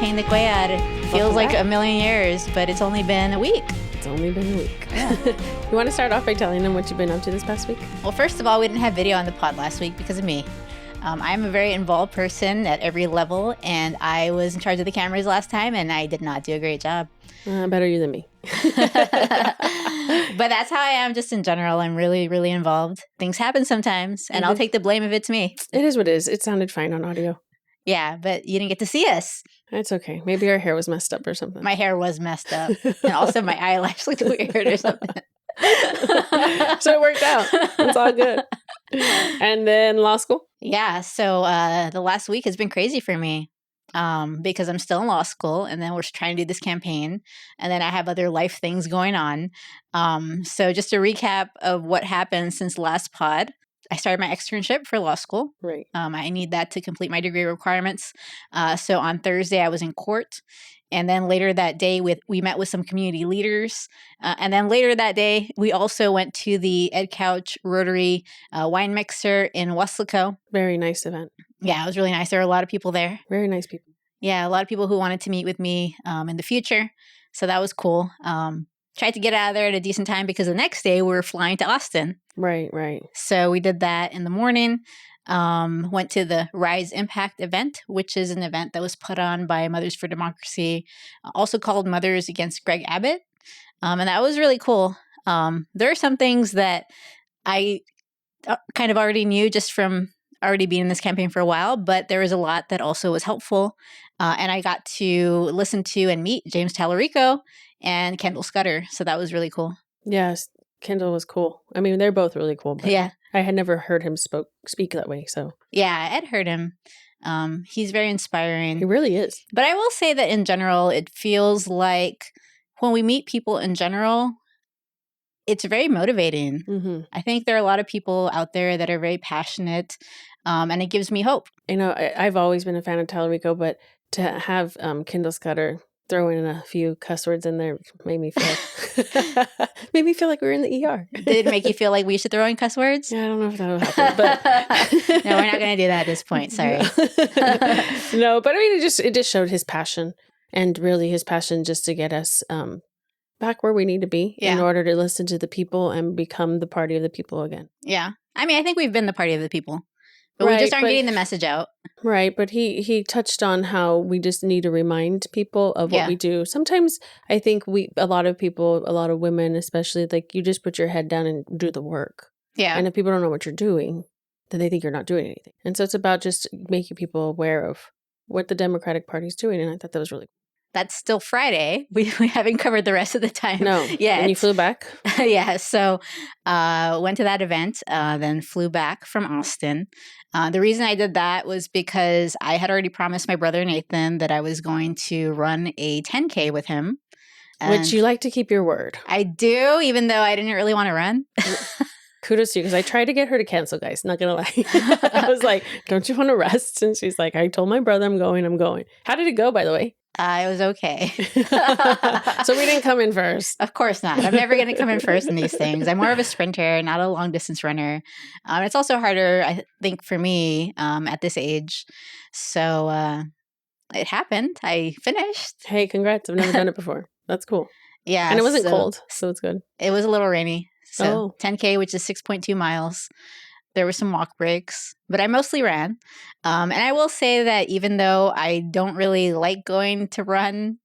campaign de Cuellar. It feels like a million years, but it's only been a week. It's only been a week. Yeah. You want to start off by telling them what you've been up to this past week? Well, first of all, we didn't have video on the pod last week because of me. I'm a very involved person at every level, and I was in charge of the cameras last time, and I did not do a great job. Better you than me. But that's how I am just in general. I'm really, really involved. Things happen sometimes, and I'll take the blame if it's me. It is what it is. It sounded fine on audio. Yeah, but you didn't get to see us. It's okay. Maybe our hair was messed up or something. My hair was messed up. And also my eyelash looked weird or something. So it worked out. It's all good. And then law school? Yeah. So the last week has been crazy for me because I'm still in law school, and then we're trying to do this campaign, and then I have other life things going on. So just a recap of what happened since last pod. I started my externship for law school. Right. I need that to complete my degree requirements. So on Thursday, I was in court. And then later that day, we met with some community leaders. And then later that day, we also went to the Ed Couch Rotary Wine Mixer in Weslaco. Very nice event. Yeah, it was really nice. There were a lot of people there. Very nice people. Yeah, a lot of people who wanted to meet with me in the future. So that was cool. Tried to get out of there at a decent time because the next day we were flying to Austin. Right, right. So we did that in the morning. Went to the Rise Impact event, which is an event that was put on by Mothers for Democracy, also called Mothers Against Greg Abbott. And that was really cool. There are some things that I kind of already knew just from already being in this campaign for a while, but there was a lot that also was helpful. And I got to listen to and meet James Tallarico and Kendall Scudder. So that was really cool. Yes, Kendall was cool. I mean, they're both really cool. But yeah. I had never heard him speak that way. So yeah, I'd heard him. He's very inspiring. He really is. But I will say that in general, it feels like when we meet people in general, it's very motivating. Mm-hmm. I think there are a lot of people out there that are very passionate, and it gives me hope. You know, I've always been a fan of Tallarico, but to have Kendall Scudder throw in a few cuss words in there made me feel like we were in the ER. Did it make you feel like we should throw in cuss words? Yeah, I don't know if that'll happen, but no, we're not going to do that at this point. Sorry. No, but I mean, it just showed his passion, and really his passion just to get us back where we need to be in order to listen to the people and become the party of the people again. Yeah, I mean, I think we've been the party of the people. But we just aren't getting the message out. Right. But he touched on how we just need to remind people of what we do. Sometimes I think a lot of women especially, like you just put your head down and do the work. Yeah. And if people don't know what you're doing, then they think you're not doing anything. And so it's about just making people aware of what the Democratic Party is doing. And I thought that was really cool. That's still Friday. We haven't covered the rest of the time. No. Yeah. And you flew back? Yeah. So went to that event, then flew back from Austin. The reason I did that was because I had already promised my brother Nathan that I was going to run a 10K with him. Which you like to keep your word. I do, even though I didn't really want to run. Kudos to you, because I tried to get her to cancel, guys. Not going to lie. I was like, don't you want to rest? And she's like, I told my brother I'm going. How did it go, by the way? It was okay. So we didn't come in first. Of course not. I'm never going to come in first in these things. I'm more of a sprinter, not a long distance runner. It's also harder, I think, for me at this age. So it happened. I finished. Hey, congrats. I've never done it before. That's cool. Yeah. And it wasn't cold, so it's good. It was a little rainy. So 10K, which is 6.2 miles. There were some walk breaks, but I mostly ran. And I will say that even though I don't really like going to run,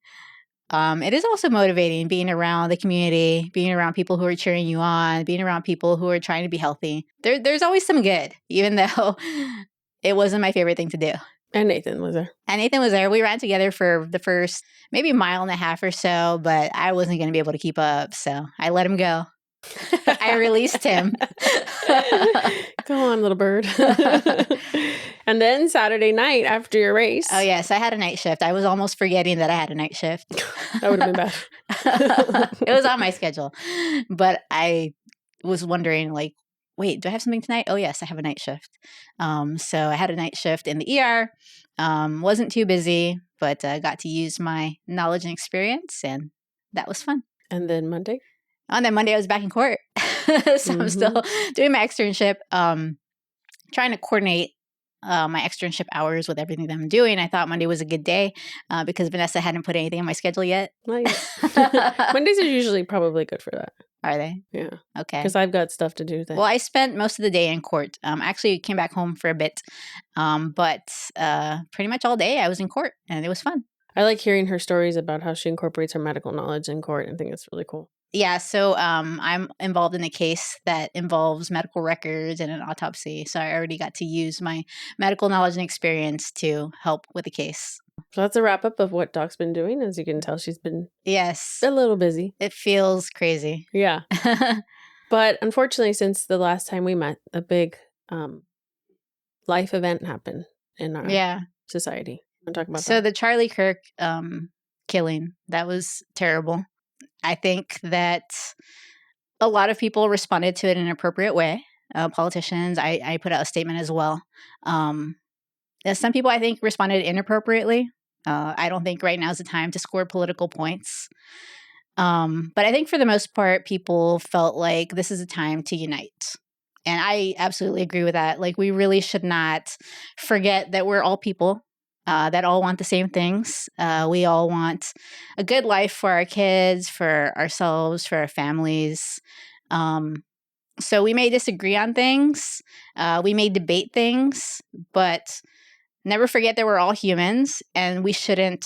it is also motivating being around the community, being around people who are cheering you on, being around people who are trying to be healthy. There's always some good, even though it wasn't my favorite thing to do. And Nathan was there. We ran together for the first maybe mile and a half or so, but I wasn't going to be able to keep up. So I let him go. I released him. Go on, little bird. And then Saturday night after your race. Oh, yes. I had a night shift. I was almost forgetting that I had a night shift. That would have been bad. It was on my schedule. But I was wondering, like, wait, do I have something tonight? Oh, yes, I have a night shift. So I had a night shift in the ER. Wasn't too busy, but got to use my knowledge and experience. And that was fun. And then Monday? On that Monday, I was back in court. So I'm still doing my externship, trying to coordinate my externship hours with everything that I'm doing. I thought Monday was a good day because Vanessa hadn't put anything in my schedule yet. Not yet. Mondays are usually probably good for that. Are they? Yeah. Okay. Because I've got stuff to do then. Well, I spent most of the day in court. Actually came back home for a bit, but pretty much all day I was in court, and it was fun. I like hearing her stories about how she incorporates her medical knowledge in court. I think it's really cool. Yeah, so I'm involved in a case that involves medical records and an autopsy. So I already got to use my medical knowledge and experience to help with the case. So that's a wrap up of what Doc's been doing. As you can tell, she's been a little busy. It feels crazy. Yeah. But unfortunately, since the last time we met, a big life event happened in our society. Want to talk about that? So the Charlie Kirk killing, that was terrible. I think that a lot of people responded to it in an appropriate way. Politicians, I put out a statement as well. Some people, I think, responded inappropriately. I don't think right now is the time to score political points. But I think for the most part, people felt like this is a time to unite. And I absolutely agree with that. Like, we really should not forget that we're all people. That all want the same things. We all want a good life for our kids, for ourselves, for our families. So we may disagree on things. We may debate things, but never forget that we're all humans, and we shouldn't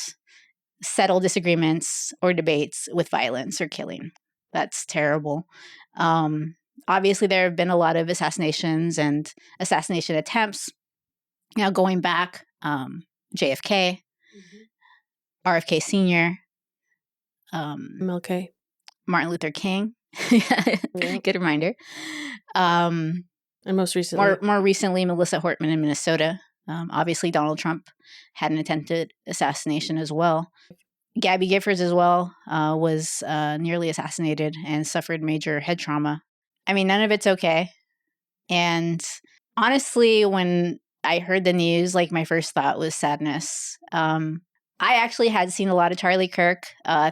settle disagreements or debates with violence or killing. That's terrible. Obviously, there have been a lot of assassinations and assassination attempts. Going back, JFK, RFK Sr., MLK, Martin Luther King. Good reminder. And most recently, more recently, Melissa Hortman in Minnesota. Obviously, Donald Trump had an attempted assassination as well. Gabby Giffords as well was nearly assassinated and suffered major head trauma. I mean, none of it's okay. And honestly, when I heard the news, like, my first thought was sadness. I actually had seen a lot of Charlie Kirk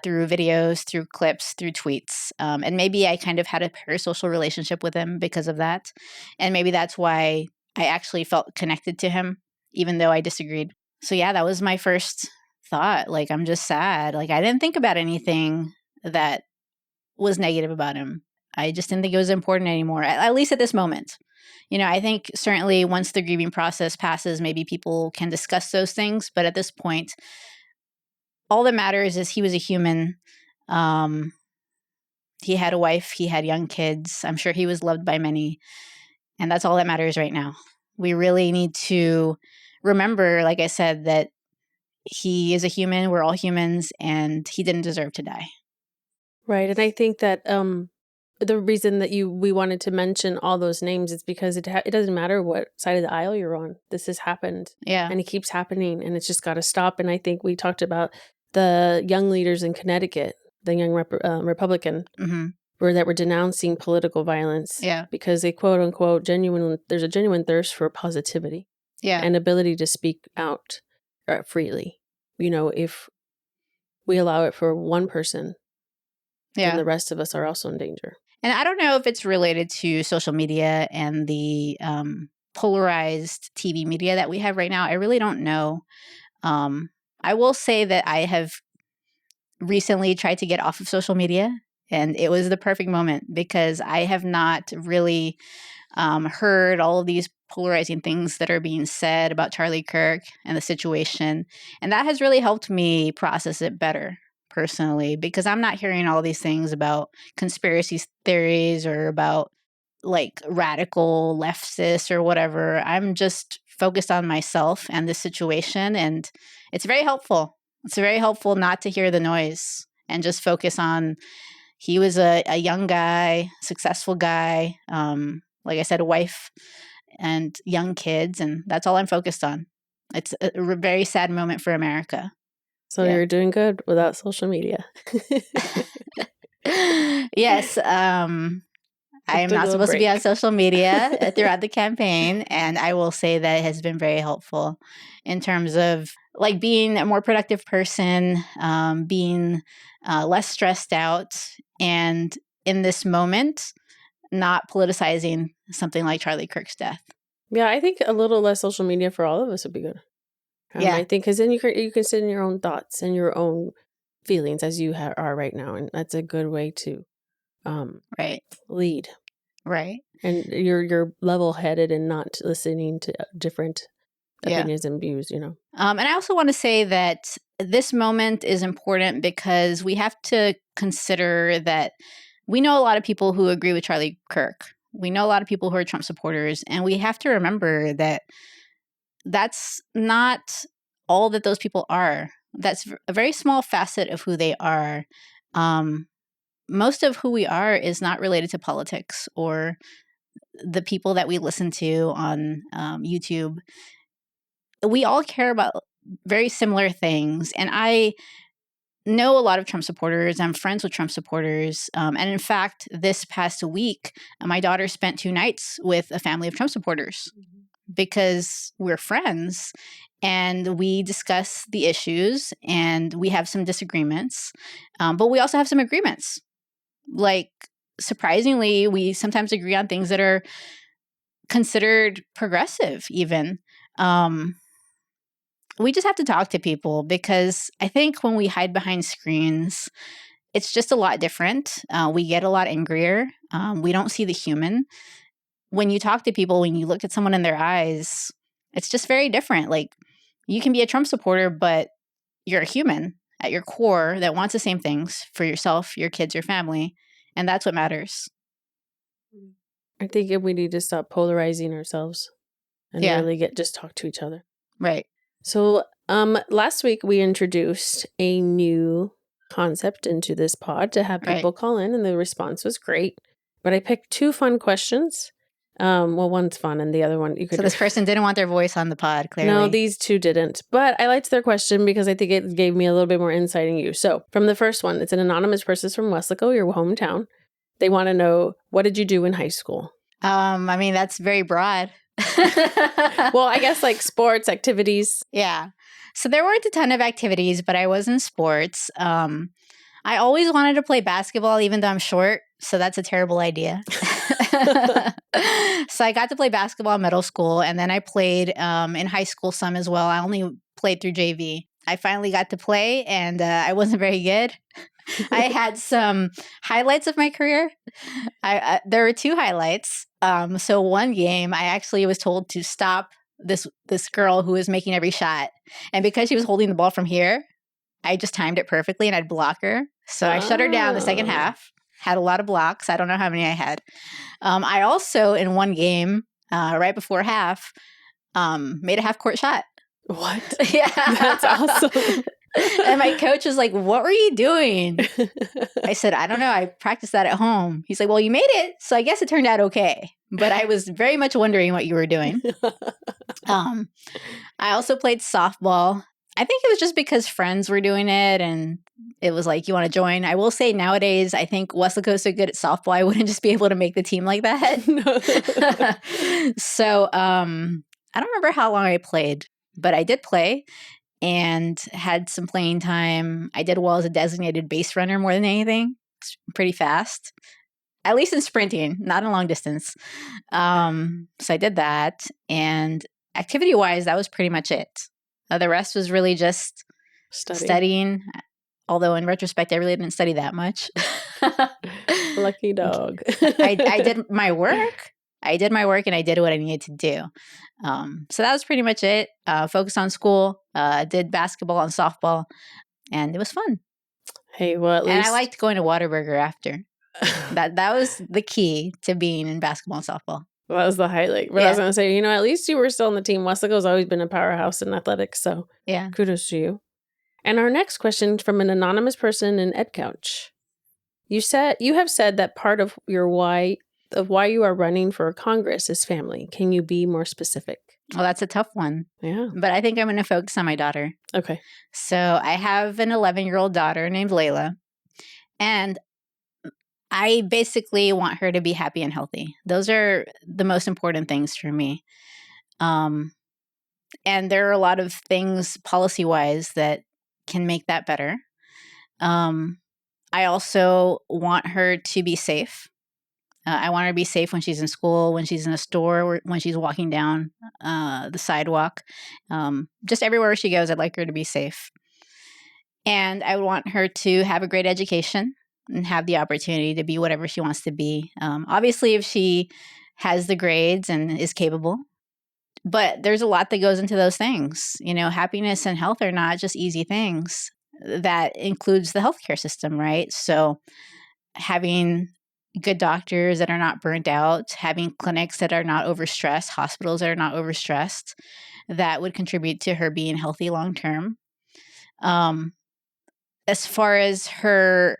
through videos, through clips, through tweets. And maybe I kind of had a parasocial relationship with him because of that. And maybe that's why I actually felt connected to him, even though I disagreed. So yeah, that was my first thought. Like, I'm just sad. Like, I didn't think about anything that was negative about him. I just didn't think it was important anymore, at least at this moment. I think certainly once the grieving process passes, maybe people can discuss those things. But at this point, all that matters is he was a human. He had a wife. He had young kids. I'm sure he was loved by many. And that's all that matters right now. We really need to remember, like I said, that he is a human. We're all humans. And he didn't deserve to die. Right. And I think that the reason that we wanted to mention all those names is because it doesn't matter what side of the aisle you're on. This has happened. Yeah. And it keeps happening, and it's just got to stop. And I think we talked about the young leaders in Connecticut, the young Republican, that were denouncing political violence. Yeah. Because they quote unquote there's a genuine thirst for positivity. Yeah. And ability to speak out freely. If we allow it for one person, then the rest of us are also in danger. And I don't know if it's related to social media and the polarized TV media that we have right now. I really don't know. I will say that I have recently tried to get off of social media, and it was the perfect moment because I have not really heard all of these polarizing things that are being said about Charlie Kirk and the situation. And that has really helped me process it better personally, because I'm not hearing all these things about conspiracy theories or about like radical leftists or whatever. I'm just focused on myself and the situation. And it's very helpful. It's very helpful not to hear the noise and just focus on, he was a young guy, successful guy. Like I said, a wife and young kids. And that's all I'm focused on. It's a very sad moment for America. So you're doing good without social media. Yes. I am not supposed to be on social media throughout the campaign. And I will say that it has been very helpful in terms of like being a more productive person, being less stressed out. And in this moment, not politicizing something like Charlie Kirk's death. Yeah, I think a little less social media for all of us would be good. Yeah. I think because then you can sit in your own thoughts and your own feelings as you are right now, and that's a good way to Right. lead. Right. And you're level headed and not listening to different Yeah. opinions and views. And I also want to say that this moment is important because we have to consider that we know a lot of people who agree with Charlie Kirk. We know a lot of people who are Trump supporters, and we have to remember that that's not all that those people are. That's a very small facet of who they are. Most of who we are is not related to politics or the people that we listen to on YouTube. We all care about very similar things. And I know a lot of Trump supporters. I'm friends with Trump supporters. And in fact, this past week, my daughter spent 2 nights with a family of Trump supporters because we're friends and we discuss the issues and we have some disagreements. But we also have some agreements. Like, surprisingly, we sometimes agree on things that are considered progressive, even. We just have to talk to people because I think when we hide behind screens, it's just a lot different. We get a lot angrier. We don't see the human. When you talk to people, when you look at someone in their eyes, it's just very different. Like, you can be a Trump supporter, but you're a human at your core that wants the same things for yourself, your kids, your family. And that's what matters. I think we need to stop polarizing ourselves and really just talk to each other. Right. So last week we introduced a new concept into this pod to have people call in, and the response was great. But I picked 2 fun questions. Well, one's fun and the other one you could. So this person didn't want their voice on the pod, clearly. No, these 2 didn't. But I liked their question because I think it gave me a little bit more insight in you. So from the first one, it's an anonymous person from Weslaco, your hometown. They want to know, what did you do in high school? I mean, that's very broad. Well, I guess like sports, activities. Yeah. So there weren't a ton of activities, but I was in sports. I always wanted to play basketball, even though I'm short. So that's a terrible idea. So I got to play basketball in middle school, and then I played in high school some as well. I only played through JV. I finally got to play, and I wasn't very good. I had some highlights of my career. There were 2 highlights. So one game, I actually was told to stop this girl who was making every shot, and because she was holding the ball from here, I just timed it perfectly, and I'd block her. So I shut her down the second half. Had a lot of blocks. I don't know how many I had. I also, in one game, right before half, made a half-court shot. What? Yeah. That's awesome. And my coach was like, "What were you doing?" I said, "I don't know. I practiced that at home." He's like, "Well, you made it, so I guess it turned out okay." But I was very much wondering what you were doing. I also played softball. I think it was just because friends were doing it and it was like, you want to join? I will say nowadays, I think Weslaco's so good at softball, I wouldn't just be able to make the team like that. So I don't remember how long I played, but I did play and had some playing time. I did well as a designated base runner more than anything. It's pretty fast, at least in sprinting, not in long distance. So I did that. And activity-wise, that was pretty much it. The rest was really just studying. Although in retrospect, I really didn't study that much. Lucky dog. I did my work. And I did what I needed to do. So that was pretty much it. Focused on school, did basketball and softball, and it was fun. Hey, well, at least. And I liked going to Whataburger after. That was the key to being in basketball and softball. Well, that was the highlight. But I was going to say, at least you were still on the team. Weslaco's always been a powerhouse in athletics, so kudos to you. And our next question from an anonymous person in EdCouch. You have said that part of why you are running for Congress is family. Can you be more specific? Well, that's a tough one. Yeah. But I think I'm going to focus on my daughter. Okay. So I have an 11-year-old daughter named Layla, and I basically want her to be happy and healthy. Those are the most important things for me. And there are a lot of things policy-wise that can make that better. I also want her to be safe. I want her to be safe when she's in school, when she's in a store, or when she's walking down the sidewalk. Just everywhere she goes, I'd like her to be safe. And I would want her to have a great education and have the opportunity to be whatever she wants to be. Obviously, if she has the grades and is capable. But there's a lot that goes into those things. Happiness and health are not just easy things. That includes the healthcare system, right? So having good doctors that are not burnt out, having clinics that are not overstressed, hospitals that are not overstressed, that would contribute to her being healthy long term. As far as her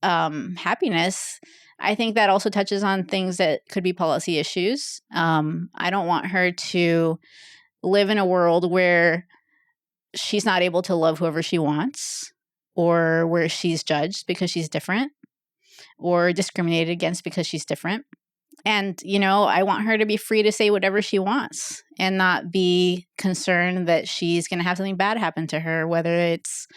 happiness, I think that also touches on things that could be policy issues. I don't want her to live in a world where she's not able to love whoever she wants, or where she's judged because she's different, or discriminated against because she's different. And, I want her to be free to say whatever she wants and not be concerned that she's going to have something bad happen to her, whether it's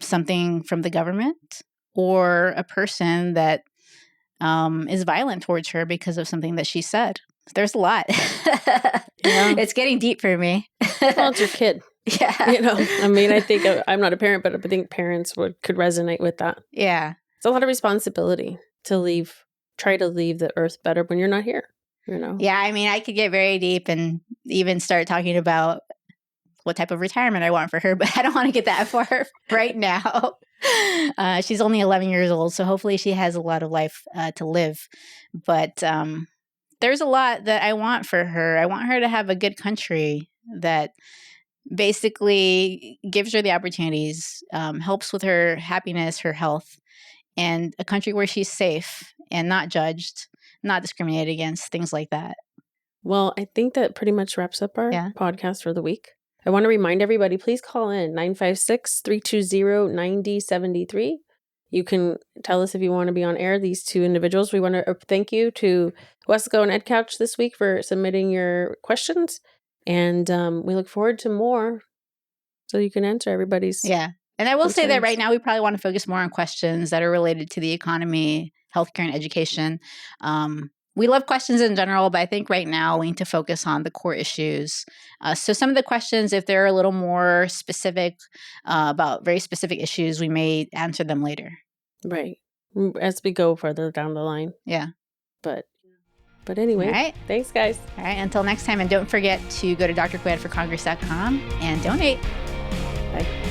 something from the government or a person that is violent towards her because of something that she said. There's a lot. Yeah. It's getting deep for me. Well, it's your kid. Yeah. I think I'm not a parent, but I think parents could resonate with that. Yeah. It's a lot of responsibility to try to leave the earth better when you're not here, Yeah, I could get very deep and even start talking about what type of retirement I want for her, but I don't want to get that far right now. She's only 11 years old, so hopefully she has a lot of life to live. But there's a lot that I want for her. I want her to have a good country that basically gives her the opportunities, helps with her happiness, her health, and a country where she's safe and not judged, not discriminated against, things like that. Well, I think that pretty much wraps up our podcast for the week. I want to remind everybody, please call in 956-320-9073. You can tell us if you want to be on air, these two individuals. We want to thank you to Wesco and EdCouch this week for submitting your questions. And we look forward to more so you can answer everybody's. Yeah. And I will say that right now we probably want to focus more on questions that are related to the economy, healthcare, and education. We love questions in general, but I think right now we need to focus on the core issues. So some of the questions, if they're a little more specific about very specific issues, we may answer them later. Right. As we go further down the line. Yeah. But anyway, all right. Thanks, guys. All right. Until next time. And don't forget to go to drquedforcongress.com and donate. Bye.